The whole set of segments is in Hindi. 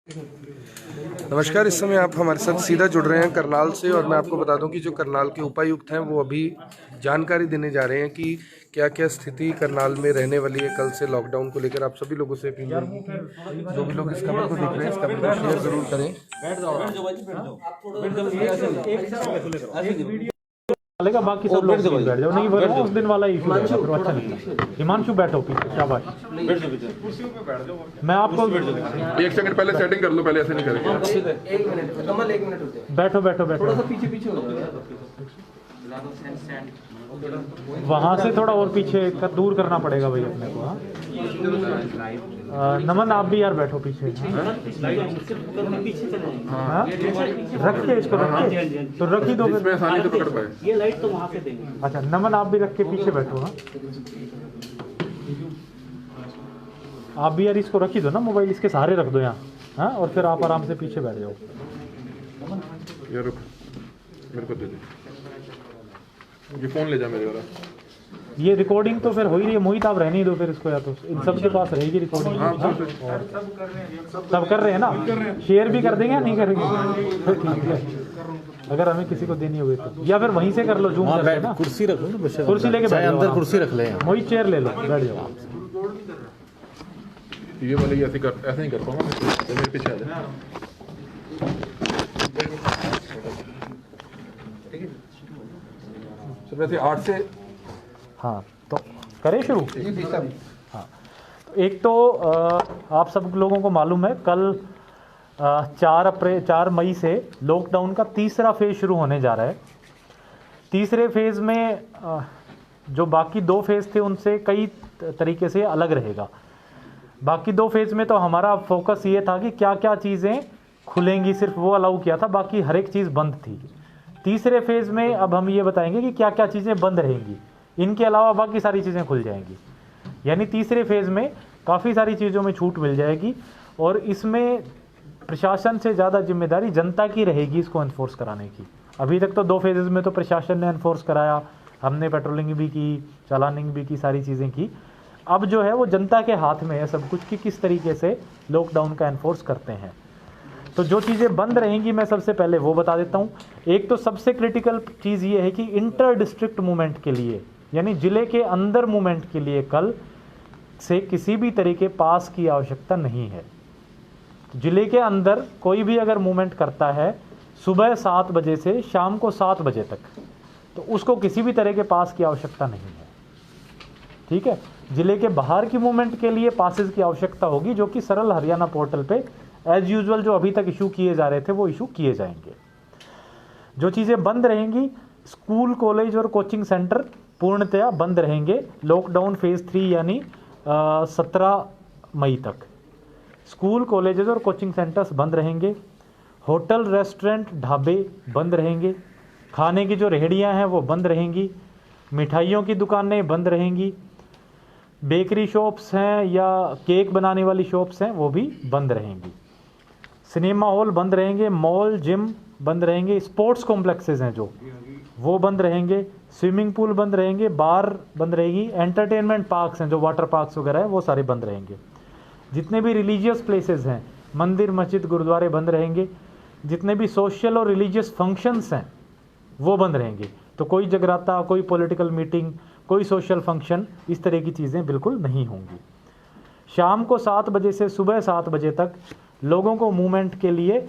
नमस्कार। इस समय आप हमारे साथ सीधा जुड़ रहे हैं करनाल से और मैं आपको बता दूं कि जो करनाल के उपायुक्त हैं वो अभी जानकारी देने जा रहे हैं कि क्या क्या स्थिति करनाल में रहने वाली है कल से लॉकडाउन को लेकर। आप सभी लोगों से अपील रहेगी कि जो भी लोग इस खबर को देख रहे हैं इस खबर को शेयर जरूर करें। चलेगा, बाकी सब लोग बैठ जाओ। नहीं बैठ उस दिन वाला इशू है, फिर अच्छा नहीं है। हिमांशु बैठो पीछे, शाबाश। मैं आपको एक सेकंड पहले सेटिंग कर लो, पहले ऐसे नहीं करेंगे। एक मिनट कमल, एक मिनट रुक जाओ। बैठो बैठो बैठो, थोड़ा सा पीछे पीछे हो जाओ। वहां से थोड़ा और पीछे दूर करना पड़ेगा भाई अपने को। नमन आप भी यार बैठो पीछे। हाँ रख के इसको रख के तो रख ही दो, इसमें आसानी से पकड़ पाए। ये लाइट तो वहां से देंगे। अच्छा नमन आप भी रख के पीछे बैठो। हाँ आप भी यार इसको रख ही दो ना, मोबाइल इसके सहारे रख दो यहाँ। हाँ और फिर आप आराम से पीछे बैठ जाओ। यार रुक, मेरे को दे दे ये फोन, ले जा मेरे वाला। ये रिकॉर्डिंग तो फिर हो ही रही है मोहित, आप रहने ही दो फिर इसको, या तो इन सब के पास रहेगी रिकॉर्डिंग। सब कर रहे हैं ना, शेयर भी कर देंगे या नहीं करेंगे? ठीक है, अगर हमें किसी को देनी होगी तो, या फिर वहीं से कर लो जूम करके ना। कुर्सी रख लो ना, कुर्सी लेके बैठ जाओ, अंदर कुर्सी रख ले। मोहित चेयर ले लो, बैठ जाओ। ये वाले ऐसे नहीं कर पाऊंगा, मेरे पीछे आ जा। तो वैसे 8 से हाँ तो करें शुरू। हाँ तो एक तो आप सब लोगों को मालूम है कल 4 मई से लॉकडाउन का तीसरा फेज़ शुरू होने जा रहा है। तीसरे फेज़ में जो बाकी 2 फेज़ थे उनसे कई तरीके से अलग रहेगा। बाकी 2 फेज़ में तो हमारा फोकस ये था कि क्या क्या चीज़ें खुलेंगी, सिर्फ वो अलाउ किया था, बाकी हर एक चीज़ बंद थी। तीसरे फेज़ में अब हम ये बताएंगे कि क्या क्या चीज़ें बंद रहेंगी, इनके अलावा बाकी सारी चीज़ें खुल जाएंगी। यानी तीसरे फेज़ में काफ़ी सारी चीज़ों में छूट मिल जाएगी और इसमें प्रशासन से ज़्यादा जिम्मेदारी जनता की रहेगी इसको एनफोर्स कराने की। अभी तक तो 2 फेजेज़ में तो प्रशासन ने एनफोर्स कराया, हमने पेट्रोलिंग भी की, चालानिंग भी की, सारी चीज़ें की। अब जो है वो जनता के हाथ में है सब कुछ कि किस तरीके से लॉकडाउन का एनफोर्स करते हैं। तो जो चीज़ें बंद रहेंगी मैं सबसे पहले वो बता देता हूँ। एक तो सबसे क्रिटिकल चीज़ ये है कि इंटर डिस्ट्रिक्ट मूवमेंट के लिए, यानी ज़िले के अंदर मूवमेंट के लिए कल से किसी भी तरीके पास की आवश्यकता नहीं है। ज़िले के अंदर कोई भी अगर मूवमेंट करता है सुबह 7 बजे से शाम को 7 बजे तक, तो उसको किसी भी तरह के पास की आवश्यकता नहीं है। ठीक है, ज़िले के बाहर की मूवमेंट के लिए पासेस की आवश्यकता होगी, जो कि सरल हरियाणा पोर्टल पे एज यूजुअल जो अभी तक इशू किए जा रहे थे वो इशू किए जाएंगे। जो चीज़ें बंद रहेंगी, स्कूल, कॉलेज और कोचिंग सेंटर पूर्णतया बंद रहेंगे लॉकडाउन फेज़ 3 यानी 17 मई तक। स्कूल, कॉलेजेस और कोचिंग सेंटर्स बंद रहेंगे। होटल, रेस्टोरेंट, ढाबे बंद रहेंगे। खाने की जो रेहड़ियां हैं वो बंद रहेंगी। मिठाइयों की दुकानें बंद रहेंगी। बेकरी शॉप्स हैं या केक बनाने वाली शॉप्स हैं वो भी बंद रहेंगी। सिनेमा हॉल बंद रहेंगे। मॉल, जिम बंद रहेंगे। स्पोर्ट्स कॉम्प्लेक्सेस हैं जो वो बंद रहेंगे। स्विमिंग पूल बंद रहेंगे। बार बंद रहेगी। एंटरटेनमेंट पार्क्स हैं जो वाटर पार्क्स वगैरह हैं वो सारे बंद रहेंगे। जितने भी रिलीजियस प्लेसेस हैं, मंदिर, मस्जिद, गुरुद्वारे बंद रहेंगे। जितने भी सोशल और रिलीजियस फंक्शंस हैं वो बंद रहेंगे। तो कोई जगराता, कोई पॉलिटिकल मीटिंग, कोई सोशल फंक्शन, इस तरह की चीज़ें बिल्कुल नहीं होंगी। शाम को 7 बजे से सुबह 7 बजे तक लोगों को मूवमेंट के लिए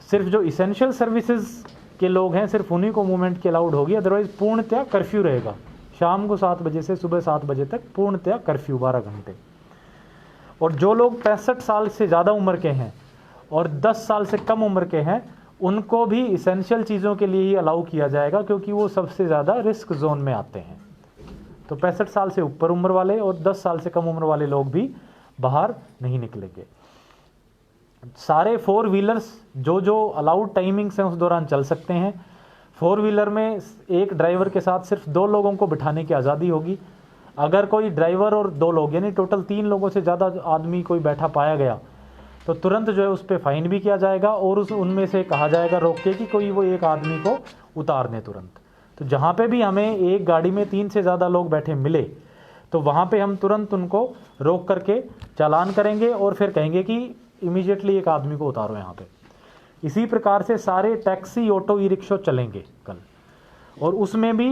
सिर्फ जो इसेंशियल सर्विसेज के लोग हैं सिर्फ उन्हीं को मूवमेंट की अलाउड होगी, अदरवाइज पूर्णतया कर्फ्यू रहेगा। शाम को 7 बजे से सुबह 7 बजे तक पूर्णतया कर्फ्यू 12 घंटे। और जो लोग 65 साल से ज़्यादा उम्र के हैं और 10 साल से कम उम्र के हैं उनको भी इसेंशियल चीज़ों के लिए ही अलाउ किया जाएगा, क्योंकि वो सबसे ज़्यादा रिस्क जोन में आते हैं। तो 65 साल से ऊपर उम्र वाले और 10 साल से कम उम्र वाले लोग भी बाहर नहीं निकलेंगे। सारे 4 व्हीलर्स जो अलाउड टाइमिंग्स हैं उस दौरान चल सकते हैं। 4 व्हीलर में एक ड्राइवर के साथ सिर्फ 2 लोगों को बिठाने की आज़ादी होगी। अगर कोई ड्राइवर और 2 लोग यानी टोटल 3 लोगों से ज़्यादा आदमी कोई बैठा पाया गया तो तुरंत जो है उस पर फाइन भी किया जाएगा और उनमें से कहा जाएगा रोक के कि कोई वो एक आदमी को उतार दें तुरंत। तो जहाँ पे भी हमें एक गाड़ी में 3 से ज़्यादा लोग बैठे मिले तो वहाँ पे हम तुरंत उनको रोक करके चालान करेंगे और फिर कहेंगे कि इमीडिएटली एक आदमी को उतारो यहाँ पे। इसी प्रकार से सारे टैक्सी, ऑटो, ई रिक्शा चलेंगे कल, और उसमें भी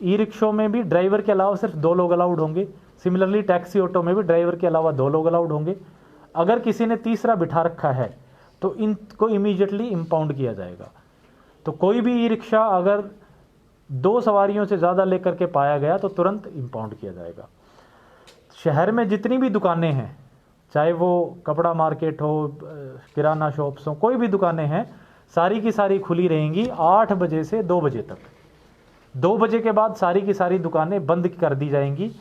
ई रिक्शों में भी ड्राइवर के अलावा सिर्फ 2 लोग अलाउड होंगे। सिमिलरली टैक्सी, ऑटो में भी ड्राइवर के अलावा 2 लोग अलाउड होंगे। अगर किसी ने तीसरा बिठा रखा है तो इनको इमीडिएटली इम्पाउंड किया जाएगा। तो कोई भी ई रिक्शा अगर 2 सवारियों से ज़्यादा लेकर के पाया गया तो तुरंत इम्पाउंड किया जाएगा। शहर में जितनी भी दुकानें हैं, चाहे वो कपड़ा मार्केट हो, किराना शॉप्स हो, कोई भी दुकानें हैं, सारी की सारी खुली रहेंगी 8 बजे से 2 बजे तक। 2 बजे के बाद सारी की सारी दुकानें बंद कर दी जाएंगी।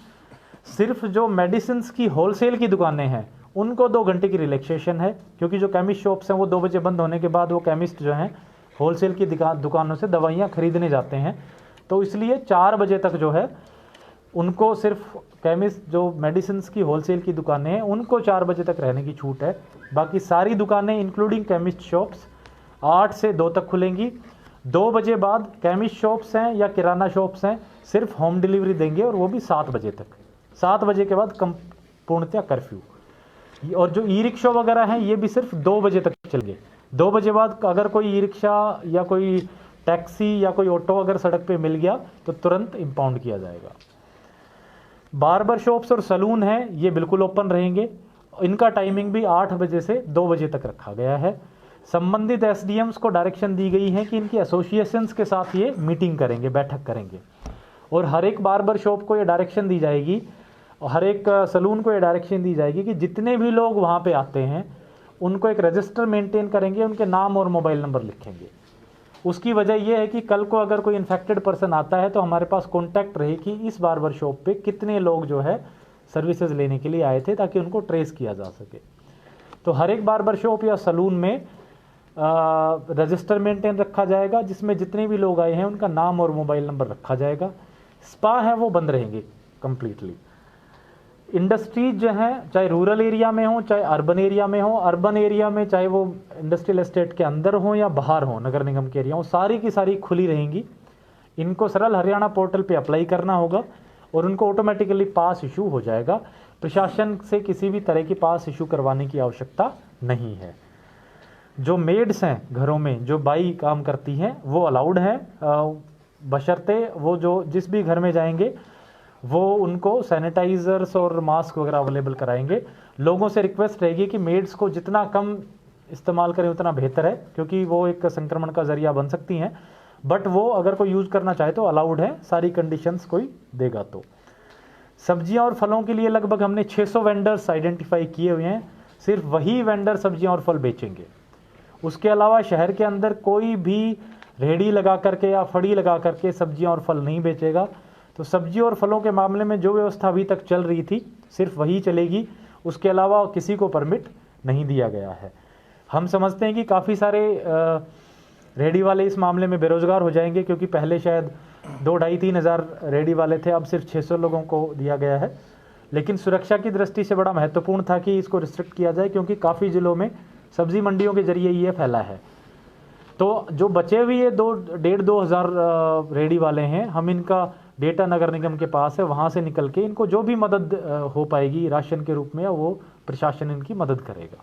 सिर्फ जो मेडिसिन्स की होलसेल की दुकानें हैं उनको 2 घंटे की रिलैक्सेशन है, क्योंकि जो केमिस्ट शॉप्स हैं वो 2 बजे बंद होने के बाद वो केमिस्ट जो हैं होलसेल की दुकानों से दवाइयाँ खरीदने जाते हैं, तो इसलिए 4 बजे तक जो है उनको सिर्फ केमिस्ट, जो मेडिसिन्स की होलसेल की दुकानें हैं उनको 4 बजे तक रहने की छूट है। बाकी सारी दुकानें इंक्लूडिंग केमिस्ट शॉप्स 8 से 2 तक खुलेंगी। 2 बजे बाद केमिस्ट शॉप्स हैं या किराना शॉप्स हैं सिर्फ होम डिलीवरी देंगे, और वो भी 7 बजे तक। 7 बजे के बाद पूर्णतः कर्फ्यू। और जो ई रिक्शा वगैरह हैं ये भी सिर्फ 2 बजे तक चलेंगे। 2 बजे बाद अगर कोई ई रिक्शा या कोई टैक्सी या कोई ऑटो अगर सड़क पे मिल गया तो तुरंत इम्पाउंड किया जाएगा। बार्बर शॉप्स और सलून हैं ये बिल्कुल ओपन रहेंगे। इनका टाइमिंग भी 8 बजे से 2 बजे तक रखा गया है। संबंधित एसडीएम्स को डायरेक्शन दी गई है कि इनकी एसोसिएशंस के साथ ये मीटिंग करेंगे, बैठक करेंगे, और हर एक बार्बर शॉप को ये डायरेक्शन दी जाएगी और हर एक सलून को ये डायरेक्शन दी जाएगी कि जितने भी लोग वहाँ पे आते हैं उनको एक रजिस्टर मेंटेन करेंगे, उनके नाम और मोबाइल नंबर लिखेंगे। उसकी वजह यह है कि कल को अगर कोई इन्फेक्टेड पर्सन आता है तो हमारे पास कॉन्टैक्ट रहे कि इस बार्बर शॉप पे कितने लोग जो है सर्विसेज लेने के लिए आए थे, ताकि उनको ट्रेस किया जा सके। तो हर एक बार्बर शॉप या सलून में रजिस्टर मेंटेन रखा जाएगा, जिसमें जितने भी लोग आए हैं उनका नाम और मोबाइल नंबर रखा जाएगा। स्पा है वो बंद रहेंगे कम्प्लीटली। इंडस्ट्रीज जो हैं, चाहे रूरल एरिया में हो चाहे अर्बन एरिया में हो, अर्बन एरिया में चाहे वो इंडस्ट्रियल एस्टेट के अंदर हो या बाहर हो, नगर निगम के एरिया हो, सारी की सारी खुली रहेंगी। इनको सरल हरियाणा पोर्टल पे अप्लाई करना होगा और उनको ऑटोमेटिकली पास इशू हो जाएगा। प्रशासन से किसी भी तरह की पास इशू करवाने की आवश्यकता नहीं है। जो मेड्स हैं घरों में, जो बाई काम करती हैं, वो अलाउड हैं, बशर्ते वो जो जिस भी घर में जाएंगे वो उनको सैनिटाइजर्स और मास्क वगैरह अवेलेबल कराएंगे। लोगों से रिक्वेस्ट रहेगी कि मेड्स को जितना कम इस्तेमाल करें उतना बेहतर है, क्योंकि वो एक संक्रमण का जरिया बन सकती हैं, बट वो अगर कोई यूज़ करना चाहे तो अलाउड है, सारी कंडीशंस कोई देगा तो। सब्जियां और फलों के लिए लगभग हमने 600 वेंडर्स आइडेंटिफाई किए हुए हैं। सिर्फ वही वेंडर सब्जियां और फल बेचेंगे। उसके अलावा शहर के अंदर कोई भी रेहड़ी लगा करके या फड़ी लगा करके सब्जियां और फल नहीं बेचेगा। तो सब्जी और फलों के मामले में जो व्यवस्था अभी तक चल रही थी सिर्फ वही चलेगी, उसके अलावा किसी को परमिट नहीं दिया गया है। हम समझते हैं कि काफ़ी सारे रेहड़ी वाले इस मामले में बेरोजगार हो जाएंगे, क्योंकि पहले शायद 2-2,5-3 हज़ार रेहड़ी वाले थे, अब सिर्फ 600 लोगों को दिया गया है। लेकिन सुरक्षा की दृष्टि से बड़ा महत्वपूर्ण था कि इसको रिस्ट्रिक्ट किया जाए, क्योंकि काफ़ी ज़िलों में सब्जी मंडियों के जरिए ये फैला है। तो जो बचे हुए ये 1,500-2 हज़ार रेहड़ी वाले हैं, हम इनका डेटा नगर निगम के पास है, वहाँ से निकल के इनको जो भी मदद हो पाएगी राशन के रूप में, वो प्रशासन इनकी मदद करेगा।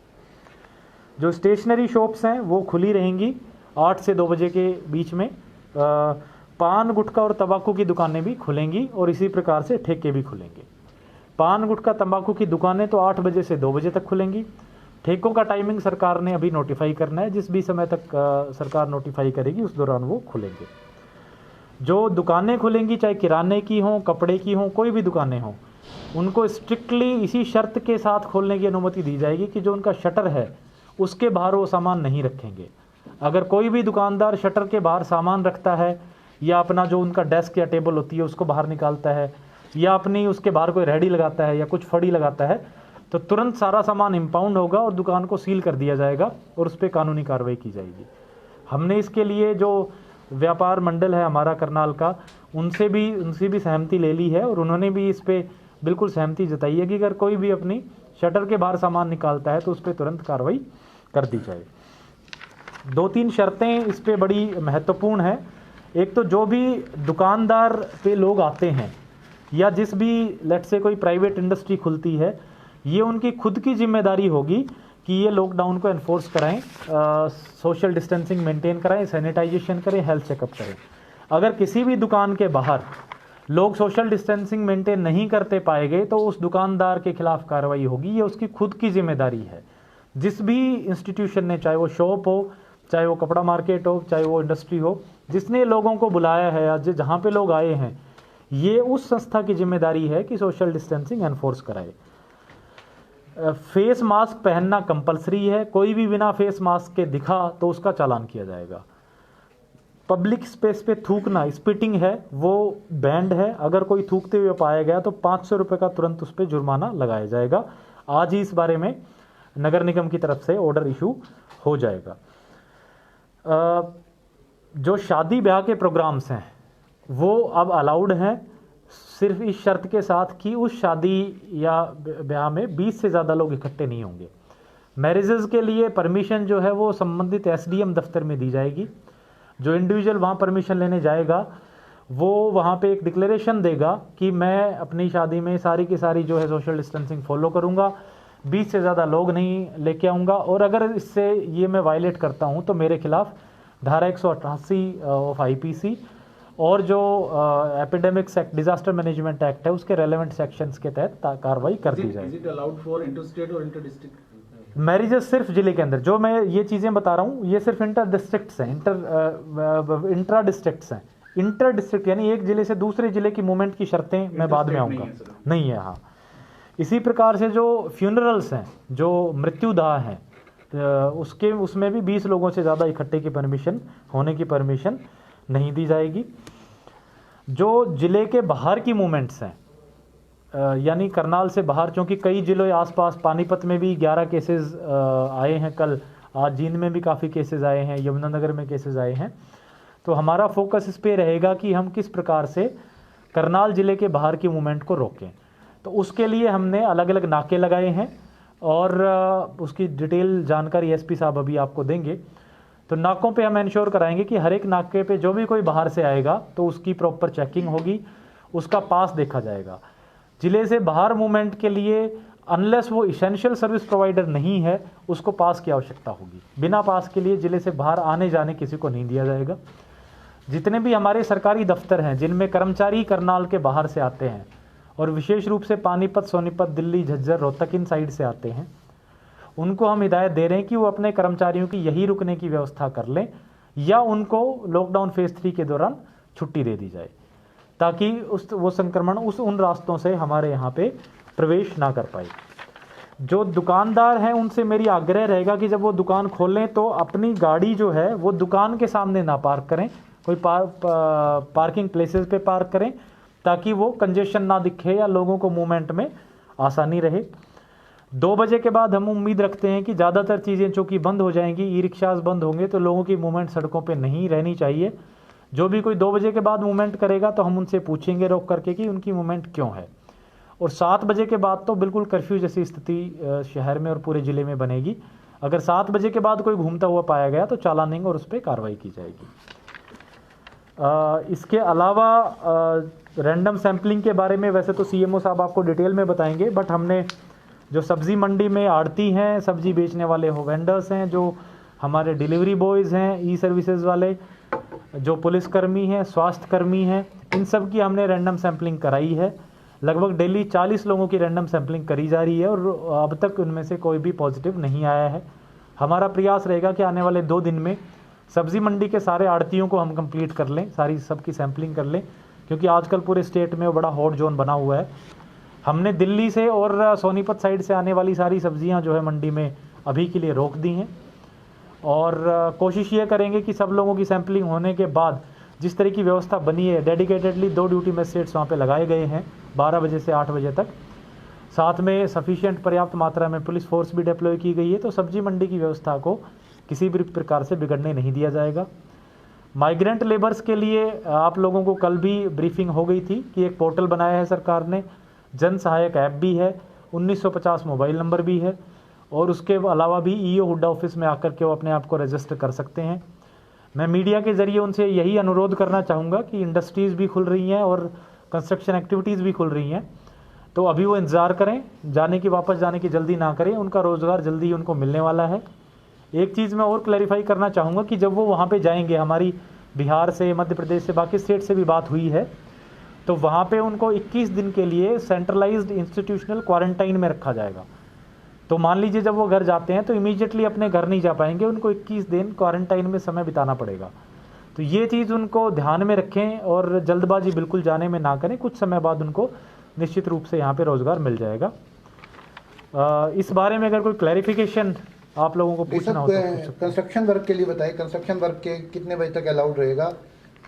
जो स्टेशनरी शॉप्स हैं वो खुली रहेंगी 8 से 2 बजे के बीच में। पान, गुटखा और तंबाकू की दुकानें भी खुलेंगी और इसी प्रकार से ठेके भी खुलेंगे। पान, गुटखा, तंबाकू की दुकानें तो 8 बजे से 2 बजे तक खुलेंगी। ठेकों का टाइमिंग सरकार ने अभी नोटिफाई करना है, जिस भी समय तक सरकार नोटिफाई करेगी उस दौरान वो खुलेंगे। जो दुकानें खुलेंगी, चाहे किराने की हों, कपड़े की हों, कोई भी दुकानें हों, उनको स्ट्रिक्टली इसी शर्त के साथ खोलने की अनुमति दी जाएगी कि जो उनका शटर है उसके बाहर वो सामान नहीं रखेंगे। अगर कोई भी दुकानदार शटर के बाहर सामान रखता है या अपना जो उनका डेस्क या टेबल होती है उसको बाहर निकालता है या अपनी उसके बाहर कोई रेहड़ी लगाता है या कुछ फड़ी लगाता है, तो तुरंत सारा सामान इम्पाउंड होगा और दुकान को सील कर दिया जाएगा और उस पर कानूनी कार्रवाई की जाएगी। हमने इसके लिए जो व्यापार मंडल है हमारा करनाल का, उनसे भी सहमति ले ली है और उन्होंने भी इस पर बिल्कुल सहमति जताई है कि अगर कोई भी अपनी शटर के बाहर सामान निकालता है तो उस पर तुरंत कार्रवाई कर दी जाए। 2-3 शर्तें इस पर बड़ी महत्वपूर्ण है। एक तो जो भी दुकानदार पे लोग आते हैं या जिस भी लेट से कोई प्राइवेट इंडस्ट्री खुलती है, ये उनकी खुद की जिम्मेदारी होगी कि ये लॉकडाउन को एनफोर्स कराएं, सोशल डिस्टेंसिंग मेंटेन कराएं, सैनिटाइजेशन करें, हेल्थ चेकअप करें। अगर किसी भी दुकान के बाहर लोग सोशल डिस्टेंसिंग मेंटेन नहीं करते पाए गए तो उस दुकानदार के खिलाफ कार्रवाई होगी। ये उसकी खुद की जिम्मेदारी है। जिस भी इंस्टीट्यूशन ने, चाहे वो शॉप हो, चाहे वो कपड़ा मार्केट हो, चाहे वो इंडस्ट्री हो, जिसने लोगों को बुलाया है या जहाँ पे लोग आए हैं, ये उस संस्था की जिम्मेदारी है कि सोशल डिस्टेंसिंग एनफोर्स कराए। फेस मास्क पहनना कंपलसरी है। कोई भी बिना फेस मास्क के दिखा तो उसका चालान किया जाएगा। पब्लिक स्पेस पे थूकना, स्पिटिंग है, वो बैंड है। अगर कोई थूकते हुए पाया गया तो 500 रुपये का तुरंत उस पर जुर्माना लगाया जाएगा। आज ही इस बारे में नगर निगम की तरफ से ऑर्डर इशू हो जाएगा। जो शादी ब्याह के प्रोग्राम्स हैं वो अब अलाउड हैं, सिर्फ इस शर्त के साथ कि उस शादी या ब्याह में 20 से ज़्यादा लोग इकट्ठे नहीं होंगे। मैरिजेज़ के लिए परमिशन जो है वो संबंधित एसडीएम दफ्तर में दी जाएगी। जो इंडिविजुअल वहाँ परमिशन लेने जाएगा वो वहाँ पे एक डिक्लेरेशन देगा कि मैं अपनी शादी में सारी की सारी जो है सोशल डिस्टेंसिंग फॉलो करूँगा, 20 से ज़्यादा लोग नहीं लेके आऊँगा, और अगर इससे ये मैं वायलेट करता हूँ तो मेरे खिलाफ धारा 188 ऑफ आईपीसी और जो epidemics act, disaster management act है, उसके रेलेवेंट सेक्शंस के तहत कार्रवाई कर दी जाएगी। Is it allowed for interstate or interdistrict? Marriages सिर्फ जिले के अंदर, जो मैं ये चीज़ें बता रहा हूँ ये सिर्फ इंटर डिस्ट्रिक्ट्स हैं, इंट्रा डिस्ट्रिक्ट्स हैं। इंटर डिस्ट्रिक्ट यानी एक जिले से दूसरे जिले की मूवमेंट की शर्तें मैं बाद में आऊँगा, नहीं है। हाँ, इसी प्रकार से जो फ्यूनरल्स हैं, जो मृत्युदाह हैं, उसमें भी 20 लोगों से ज़्यादा इकट्ठे की परमिशन, होने की परमिशन नहीं दी जाएगी। जो जिले के बाहर की मूवमेंट्स हैं, यानी करनाल से बाहर, क्योंकि कई जिलों आसपास, पानीपत में भी 11 केसेस आए हैं कल, आज जींद में भी काफ़ी केसेस आए हैं, यमुनानगर में केसेस आए हैं। तो हमारा फोकस इस पे रहेगा कि हम किस प्रकार से करनाल ज़िले के बाहर की मूवमेंट को रोकें। तो उसके लिए हमने अलग अलग नाके लगाए हैं और उसकी डिटेल जानकारी एसपी साहब अभी आपको देंगे। तो नाकों पे हम इंश्योर कराएंगे कि हर एक नाके पे जो भी कोई बाहर से आएगा तो उसकी प्रॉपर चेकिंग होगी, उसका पास देखा जाएगा। ज़िले से बाहर मूवमेंट के लिए अनलेस वो इसेंशियल सर्विस प्रोवाइडर नहीं है, उसको पास की आवश्यकता होगी। बिना पास के लिए ज़िले से बाहर आने जाने किसी को नहीं दिया जाएगा। जितने भी हमारे सरकारी दफ्तर हैं जिनमें कर्मचारी करनाल के बाहर से आते हैं, और विशेष रूप से पानीपत, सोनीपत, दिल्ली, झज्जर, रोहतक इन साइड से आते हैं, उनको हम हिदायत दे रहे हैं कि वो अपने कर्मचारियों की यही रुकने की व्यवस्था कर लें, या उनको लॉकडाउन फेज़ 3 के दौरान छुट्टी दे दी जाए, ताकि वो संक्रमण उन रास्तों से हमारे यहाँ पे प्रवेश ना कर पाए। जो दुकानदार हैं उनसे मेरी आग्रह रहेगा कि जब वो दुकान खोलें तो अपनी गाड़ी जो है वो दुकान के सामने ना पार्क करें, कोई पार्किंग प्लेसेस पे पार्क करें, ताकि वो कंजेशन ना दिखे या लोगों को मूवमेंट में आसानी रहे। 2 बजे के बाद हम उम्मीद रखते हैं कि ज़्यादातर चीज़ें चूँकि बंद हो जाएंगी, ई रिक्शाज बंद होंगे, तो लोगों की मूवमेंट सड़कों पे नहीं रहनी चाहिए। जो भी कोई 2 बजे के बाद मूवमेंट करेगा तो हम उनसे पूछेंगे रोक करके कि उनकी मूवमेंट क्यों है। और 7 बजे के बाद तो बिल्कुल कर्फ्यू जैसी स्थिति शहर में और पूरे ज़िले में बनेगी। अगर 7 बजे के बाद कोई घूमता हुआ पाया गया तो चालानिंग और उस पर कार्रवाई की जाएगी। इसके अलावा रैंडम सैम्पलिंग के बारे में वैसे तो सीएमओ साहब आपको डिटेल में बताएंगे, बट हमने जो सब्ज़ी मंडी में आड़ती हैं, सब्ज़ी बेचने वाले हो वेंडर्स हैं, जो हमारे डिलीवरी बॉयज़ हैं, ई सर्विसेज वाले, जो पुलिसकर्मी हैं, स्वास्थ्य कर्मी हैं, इन सब की हमने रैंडम सैम्पलिंग कराई है। लगभग डेली 40 लोगों की रैंडम सैम्पलिंग करी जा रही है और अब तक उनमें से कोई भी पॉजिटिव नहीं आया है। हमारा प्रयास रहेगा कि आने वाले 2 दिन में सब्ज़ी मंडी के सारे आड़तियों को हम कंप्लीट कर लें, सारी सबकी सैम्पलिंग कर लें, क्योंकि आजकल पूरे स्टेट में वो बड़ा हॉट जोन बना हुआ है। हमने दिल्ली से और सोनीपत साइड से आने वाली सारी सब्जियां जो है मंडी में अभी के लिए रोक दी हैं, और कोशिश ये करेंगे कि सब लोगों की सैम्पलिंग होने के बाद जिस तरह की व्यवस्था बनी है, डेडिकेटेडली 2 ड्यूटी मजिस्ट्रेट्स वहाँ पे लगाए गए हैं 12 बजे से 8 बजे तक, साथ में सफिशिएंट पर्याप्त मात्रा में पुलिस फोर्स भी डिप्लॉय की गई है। तो सब्जी मंडी की व्यवस्था को किसी भी प्रकार से बिगड़ने नहीं दिया जाएगा। माइग्रेंट लेबर्स के लिए आप लोगों को कल भी ब्रीफिंग हो गई थी कि एक पोर्टल बनाया है सरकार ने, जन सहायक ऐप भी है, 1950 मोबाइल नंबर भी है, और उसके अलावा भी ईओ हुड्डा ऑफिस में आकर के वो अपने आप को रजिस्टर कर सकते हैं। मैं मीडिया के ज़रिए उनसे यही अनुरोध करना चाहूँगा कि इंडस्ट्रीज़ भी खुल रही हैं और कंस्ट्रक्शन एक्टिविटीज़ भी खुल रही हैं, तो अभी वो इंतज़ार करें, जाने की वापस जाने की जल्दी ना करें, उनका रोज़गार जल्दी ही उनको मिलने वाला है। एक चीज़ मैं और क्लैरिफाई करना चाहूँगा कि जब वो वहाँ पे जाएंगे, हमारी बिहार से, मध्य प्रदेश से, बाकी स्टेट से भी बात हुई है, तो वहाँ पे उनको 21 दिन के लिए सेंट्रलाइज्ड इंस्टीट्यूशनल क्वारंटाइन में रखा जाएगा। तो मान लीजिए जब वो घर जाते हैं तो इमीडिएटली अपने घर नहीं जा पाएंगे, उनको 21 दिन क्वारंटाइन में समय बिताना पड़ेगा। तो ये चीज़ उनको ध्यान में रखें और जल्दबाजी बिल्कुल जाने में ना करें, कुछ समय बाद उनको निश्चित रूप से यहाँ पे रोज़गार मिल जाएगा। इस बारे में अगर कोई क्लैरिफिकेशन आप लोगों को पूछना हो तो पूछ सकते हैं। कंस्ट्रक्शन वर्क के लिए बताइए, कंस्ट्रक्शन वर्क के कितने बजे तक अलाउड रहेगा?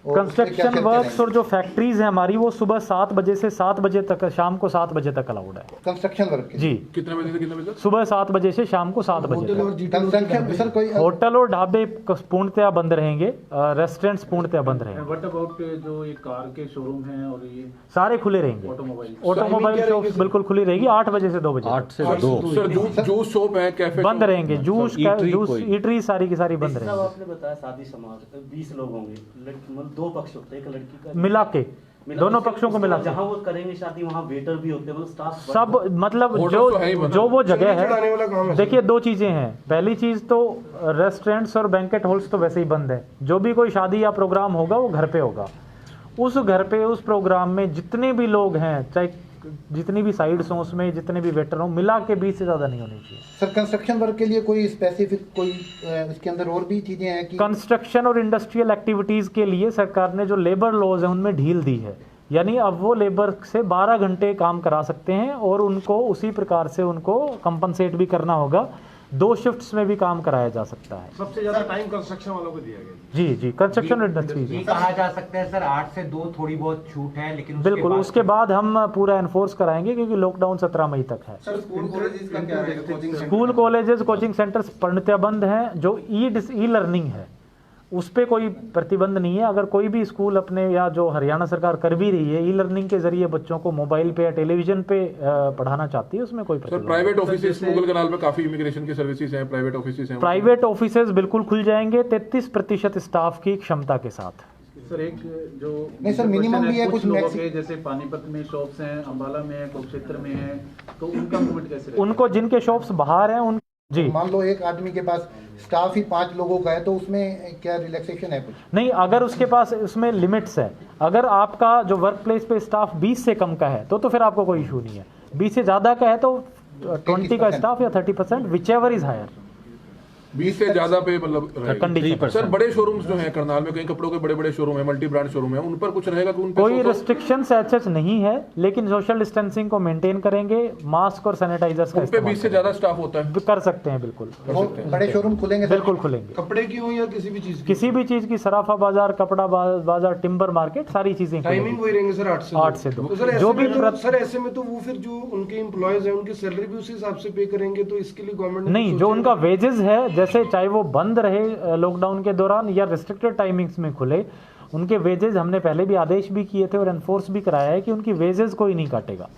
कंस्ट्रक्शन वर्क्स और जो फैक्ट्रीज है हमारी, वो सुबह 7 बजे से 7 बजे तक, शाम को 7 बजे तक अलाउड है। कंस्ट्रक्शन वर्क के जी, कितने बजे से कितने बजे तक? सुबह 7 बजे से शाम को 7 बजे तक। कंस्ट्रक्शन सर कोई होटल और ढाबे पूर्णतया बंद रहेंगे, रेस्टोरेंट्स पूर्णतया बंद रहेंगे, व्हाट अबाउट जो ये कार के शोरूम हैं और ये सारे खुले रहेंगे। ऑटोमोबाइल ऑटोमोबाइल शॉप्स बिल्कुल खुली रहेगी 8 बजे से 2 बजे 8 से 2 सर जूस शॉप है, कैफे बंद रहेंगे। जूस ईटरी सारी की सारी बंद साहब रहेंगे, आपने बताया शादी समाज 20 लोग होंगे, मतलब 2 पक्ष होते हैं, एक लड़की का मिला के दोनों पक्षों को मिला के। जहाँ वो करेंगे शादी वहाँ वेटर भी होते हैं, मतलब स्टाफ सब, मतलब जो वो जगह है। देखिए 2 चीज़ें हैं, पहली चीज़ तो रेस्टोरेंट्स और बैंकेट हॉल्स तो वैसे ही बंद है। जो भी कोई शादी या प्रोग्राम होगा वो घर पे होगा। उस घर पे उस प्रोग्राम में जितने भी लोग हैं, चाहे जितनी भी साइड्स हों उसमें, जितने भी वेटर हों, मिला के 20 से ज़्यादा नहीं होनी चाहिए। सर कंस्ट्रक्शन वर्क के लिए कोई स्पेसिफिक कोई इसके अंदर और भी चीज़ें हैं कि कंस्ट्रक्शन और इंडस्ट्रियल एक्टिविटीज़ के लिए सरकार ने जो लेबर लॉज है उनमें ढील दी है, यानी अब वो लेबर से 12 घंटे काम करा सकते हैं और उनको उसी प्रकार से उनको कंपनसेट भी करना होगा। 2 शिफ्ट्स में भी काम कराया जा सकता है। सबसे ज्यादा टाइम कंस्ट्रक्शन वालों को दिया गया। जी, कंस्ट्रक्शन इंडस्ट्रीज ये कहा जा सकता है सर 8 से 2 थोड़ी बहुत छूट है, लेकिन बिल्कुल उसके बाद हम पूरा एनफोर्स कराएंगे क्योंकि लॉकडाउन 17 मई तक है। स्कूल कॉलेजेस का क्या रहेगा? Coaching school colleges coaching centres पूर्णतया बंद हैं। जो ई लर्निंग है उस पर कोई प्रतिबंध नहीं है। अगर कोई भी स्कूल अपने, या जो हरियाणा सरकार कर भी रही है, ई लर्निंग के जरिए बच्चों को मोबाइल पे या टेलीविजन पे पढ़ाना चाहती है, उसमें कोई सर प्रतिबंध प्राइवेट ऑफिसेस मुगल कनाल में काफी इमिग्रेशन की सर्विसेज हैं, प्राइवेट ऑफिसेस हैं। प्राइवेट ऑफिसेज बिल्कुल खुल जाएंगे 33% स्टाफ की क्षमता के साथ। सर एक जो नहीं सर, मिनिमम भी है कुछ लोगों के, जैसे पानीपत में शॉप्स हैं, अंबाला में है, कुरुक्षेत्र में है, तो उनका मूवमेंट कैसे रहेगा? उनको जिनके शॉप्स बाहर हैं उन जी, मान लो एक आदमी के पास स्टाफ ही 5 लोगों का है, तो उसमें क्या रिलैक्सेशन है कुछ? नहीं, अगर उसके पास उसमें लिमिट्स है। अगर आपका जो वर्क प्लेस पे स्टाफ 20 से कम का है तो फिर आपको कोई इशू नहीं है। 20 से ज़्यादा का है तो 20 का स्टाफ या 30%, विच एवर इज हायर। 20 से ज्यादा पे मतलब कंडीशन। सर बड़े शोरूम्स जो हैं करनाल में, कई कपड़ों के बड़े बड़े शोरूम है, मल्टी ब्रांड शोरूम है, उन पर कुछ रहेगा कि उन पर कोई रिस्ट्रिक्शंस सच नहीं है, लेकिन सोशल डिस्टेंसिंग को मेंटेन करेंगे, मास्क और सैनिटाइजर्स का उन पे 20 से ज्यादा स्टाफ होता है? कर सकते हैं, बिल्कुल वो बड़े शोरूम खुलेंगे? बिल्कुल खुलेंगे। कपड़े की हो या किसी भी चीज की? किसी भी चीज़ की, सराफा बाजार, कपड़ा बाजार, टिम्बर मार्केट, सारी चीज़ें टाइमिंग वही रहेंगे सर 8 से 2। तो सर जो भी सर ऐसे में तो वो फिर जो उनके एम्प्लॉयज हैं उनकी सैलरी भी उसी हिसाब से पे करेंगे, तो इसके लिए गवर्नमेंट नहीं, जो उनका वेजेस है, जैसे चाहे वो बंद रहे लॉकडाउन के दौरान या रिस्ट्रिक्टेड टाइमिंग्स में खुले, उनके वेजेस हमने पहले भी आदेश भी किए थे और एनफोर्स भी कराया है कि उनकी वेजेस कोई नहीं काटेगा।